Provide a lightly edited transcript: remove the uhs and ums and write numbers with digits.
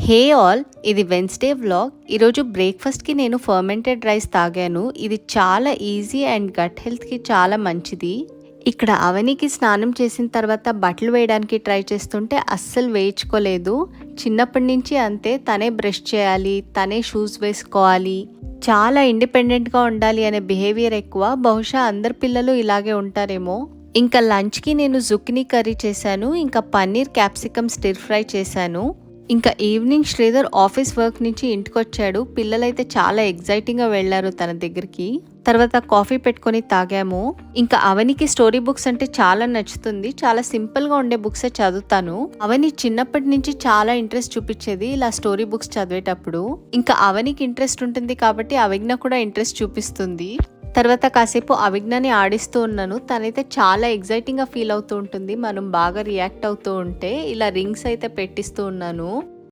Hey all, ఇది Wednesday vlog. ఈరోజు బ్రేక్ఫాస్ట్కి నేను ఫర్మెంటెడ్ రైస్ తాగాను. ఇది చాలా ఈజీ అండ్ గట్ హెల్త్కి చాలా మంచిది. ఇక్కడ అవనికి స్నానం చేసిన తర్వాత బట్టలు వేయడానికి ట్రై చేస్తుంటే అస్సలు వేయించుకోలేదు. చిన్నప్పటి నుంచి అంతే, తనే బ్రష్ చేయాలి, తనే షూస్ వేసుకోవాలి, చాలా ఇండిపెండెంట్గా ఉండాలి అనే బిహేవియర్ ఎక్కువ. బహుశా అందరు పిల్లలు ఇలాగే ఉంటారేమో. ఇంకా లంచ్కి నేను జుకినీ కర్రీ చేశాను, ఇంకా పన్నీర్ క్యాప్సికమ్ స్టిర్ ఫ్రై చేశాను. ఇంకా ఈవినింగ్ శ్రీధర్ ఆఫీస్ వర్క్ నుంచి ఇంటికి వచ్చాడు. పిల్లలైతే చాలా ఎగ్జైటింగ్గా వెళ్ళారు తన దగ్గరికి. తర్వాత కాఫీ పెట్టుకొని తాగాము. ఇంకా అవనికి స్టోరీ బుక్స్ అంటే చాలా నచ్చుతుంది. చాలా సింపుల్గా ఉండే బుక్సే చదువుతాను. అవని చిన్నప్పటి నుంచి చాలా ఇంట్రెస్ట్ చూపించేది ఇలా స్టోరీ బుక్స్ చదివేటప్పుడు. ఇంకా అవనికి ఇంట్రెస్ట్ ఉంటుంది కాబట్టి అవిజ్ఞ కూడా ఇంట్రెస్ట్ చూపిస్తుంది. తర్వాత కాసేపు అవిజ్ఞని ఆడిస్తూ ఉన్నాను. తనైతే చాలా ఎగ్జైటింగ్గా ఫీల్ అవుతూ ఉంటుంది మనం బాగా రియాక్ట్ అవుతూ ఉంటే. ఇలా రింగ్స్ అయితే పెట్టిస్తూ ఉన్నాను.